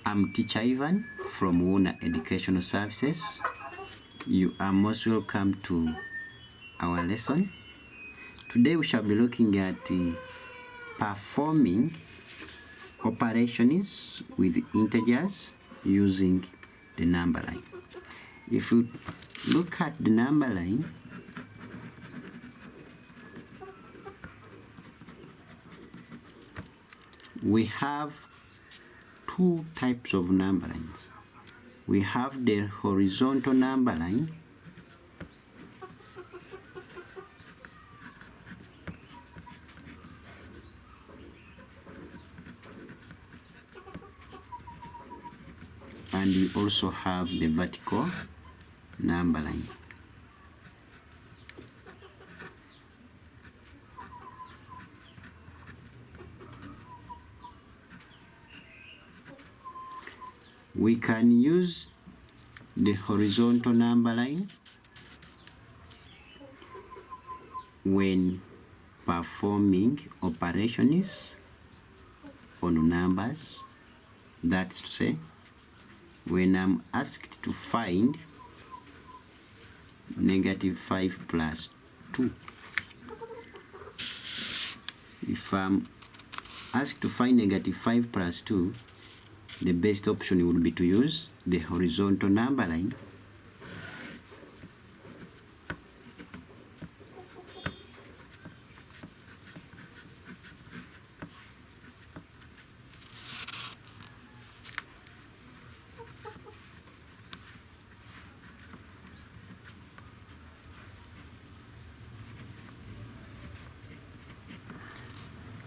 I'm Teacher Ivan from Wuna Educational Services. You are most welcome to our lesson. Today we shall be looking at performing operations with integers using the number line. If you look at the number line, we have two types of number lines. We have the horizontal number line and we also have the vertical number line. We can use the horizontal number line when performing operations on numbers. That's to say, when I'm asked to find -5 plus 2. If I'm asked to find -5 plus 2, the best option would be to use the horizontal number line.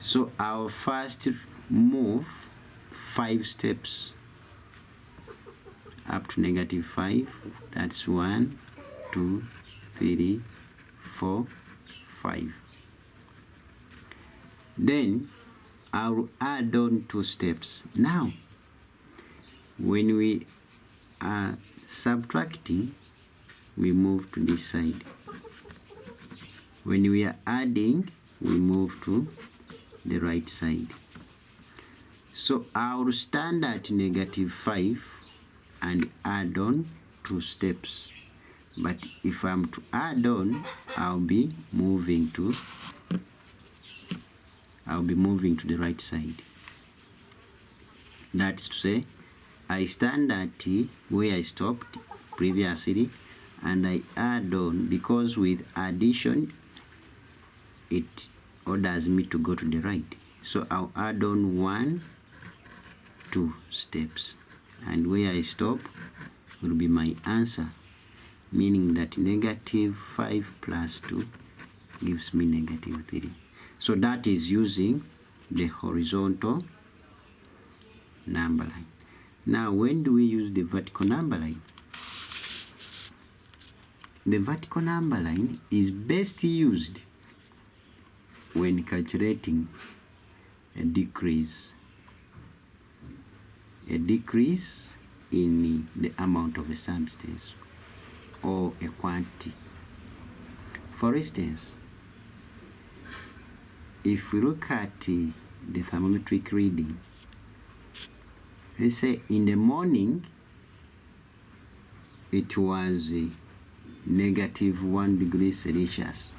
So I'll first move 5 steps up to -5. That's 1, 2, 3, 4, 5. Then I'll add on 2 steps. Now, when we are subtracting, we move to this side. When we are adding, we move to the right side. So I'll stand at -5 and add on 2 steps. But if I'm to add on, I'll be moving to the right side. That's to say, I stand at where I stopped previously and I add on, because with addition it orders me to go to the right. So I'll add on 1, 2 steps, and where I stop will be my answer, meaning that -5 plus 2 gives me -3. So that is using the horizontal number line. Now, when do we use the vertical number line? The vertical number line is best used when calculating a decrease in the amount of a substance or a quantity. For instance, if we look at the thermometric reading, let's say in the morning it was -1 degree Celsius,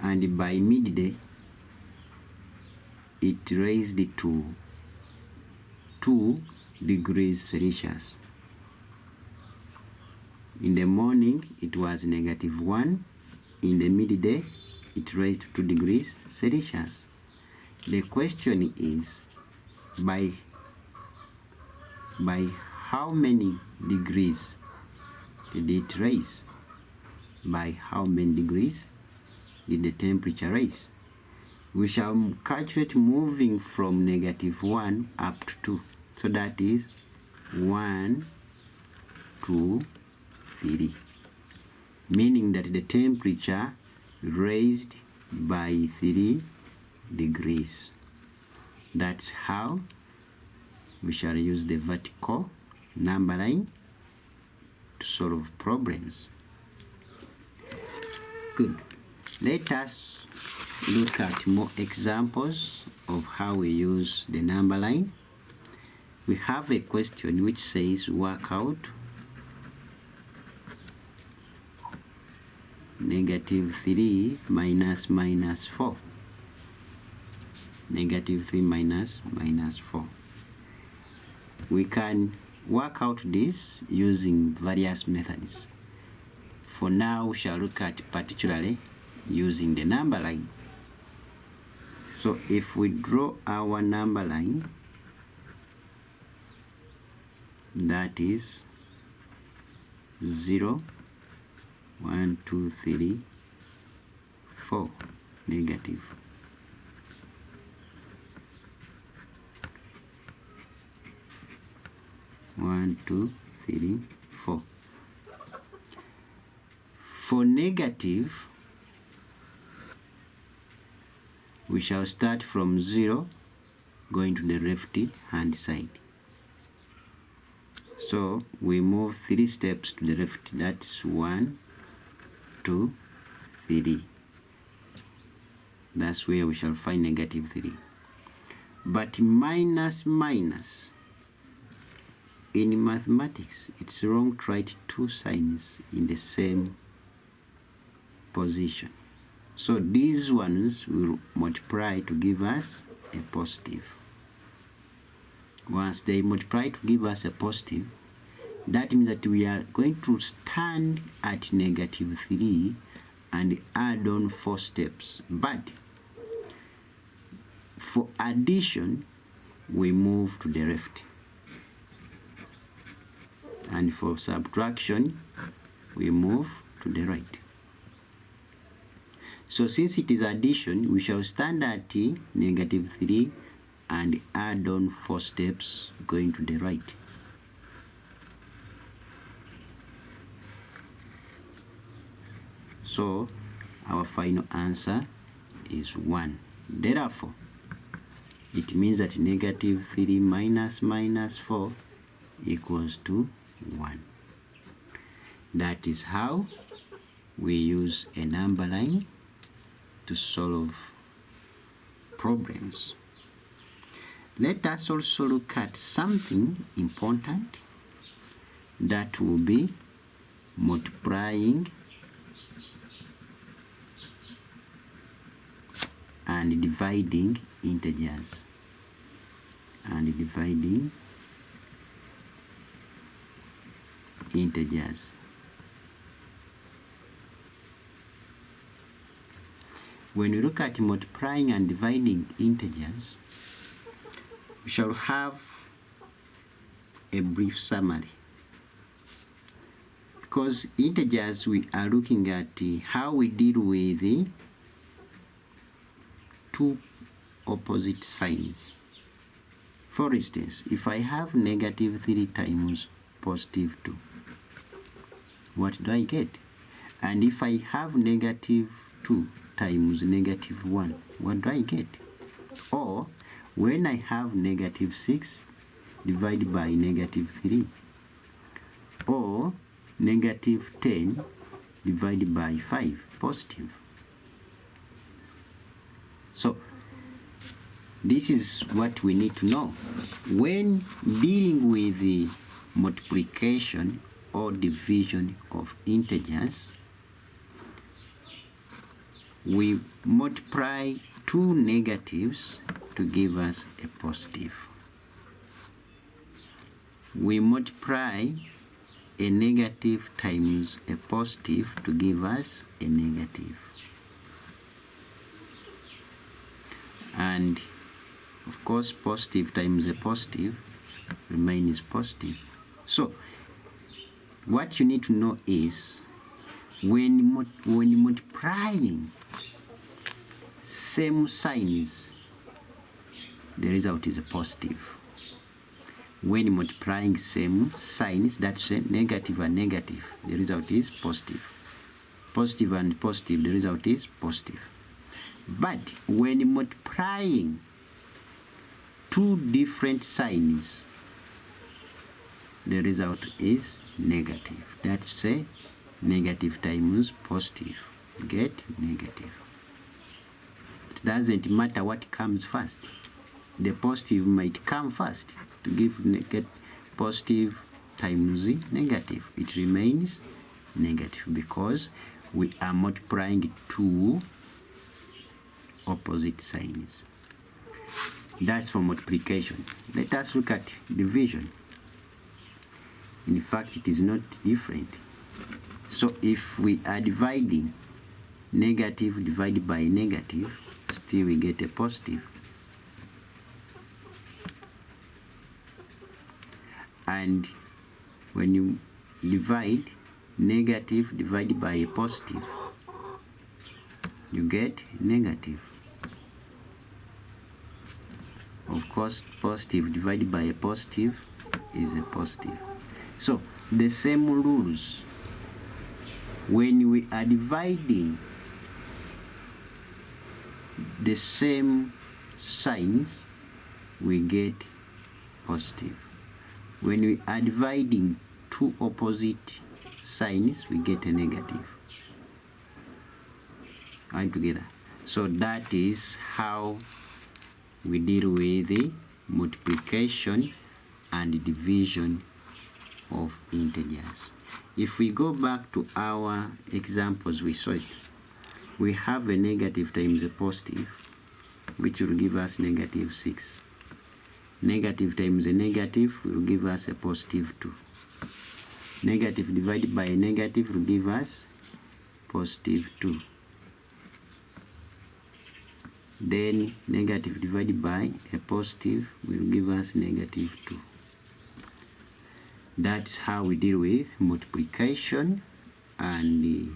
and by midday it raised to 2 degrees Celsius. In the morning it was -1, in the midday it raised to 2 degrees Celsius. The question is, by how many degrees did it raise? By how many degrees did the temperature raise? We shall calculate moving from -1 up to 2. So that is 1, 2, 3. Meaning that the temperature raised by 3 degrees. That's how we shall use the vertical number line to solve problems. Good. Let us look at more examples of how we use the number line. we have a question which says work out -3 minus -4. -3 minus -4. We can work out this using various methods. For now, we shall look at particularly using the number line. So if we draw our number line, that is 0, 1, 2, 3, 4, negative. One, 2, 3, 4. For negative, we shall start from 0 going to the left hand side. So we move 3 steps to the left. That's 1, 2, 3. That's where we shall find -3. But minus, in mathematics, it's wrong to write 2 signs in the same position. So these ones will multiply to give us a positive. Once they multiply to give us a positive, that means that we are going to stand at -3 and add on 4 steps. But for addition, we move to the left. And for subtraction, we move to the right. So since it is addition, we shall stand at -3 and add on 4 steps going to the right. So our final answer is 1. Therefore, it means that -3 minus -4 equals to 1. That is how we use a number line to solve problems. Let us also look at something important, that will be multiplying and dividing integers. When we look at multiplying and dividing integers, we shall have a brief summary. Because integers, we are looking at how we deal with the 2 opposite signs. For instance, if I have -3 times +2, what do I get? And if I have -2 times -1, what do I get? Or when I have -6 divided by -3, or -10 divided by 5, positive. So this is what we need to know. When dealing with the multiplication or division of integers, we multiply 2 negatives to give us a positive. We multiply a negative times a positive to give us a negative. And of course, positive times a positive remains positive. So what you need to know is when multiplying same signs, the result is a positive. When multiplying same signs, that's a negative and negative, the result is positive. Positive and positive, the result is positive. But when multiplying 2 different signs, the result is negative. That's a negative times positive, get negative. It doesn't matter what comes first. the positive might come first to get positive times negative. It remains negative because we are multiplying two opposite signs. That's for multiplication. Let us look at division. In fact, it is not different. So if we are dividing negative divided by negative, still we get a positive. And when you divide negative divided by a positive, you get negative. Of course, positive divided by a positive is a positive. So the same rules. When we are dividing the same signs, we get positive. When we are dividing two opposite signs, we get a negative. All together. So that is how we deal with the multiplication and division of integers. If we go back to our examples we saw it, we have a negative times a positive, which will give us negative 6. Negative times a negative will give us a positive 2. Negative divided by a negative will give us positive 2. Then negative divided by a positive will give us negative 2. That's how we deal with multiplication and the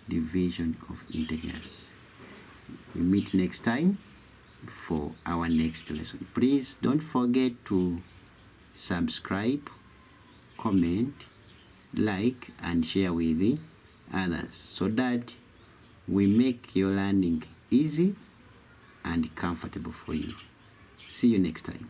division of integers. We meet next time for our next lesson. Please don't forget to subscribe, comment, like, and share with the others so that we make your learning easy and comfortable for you. See you next time.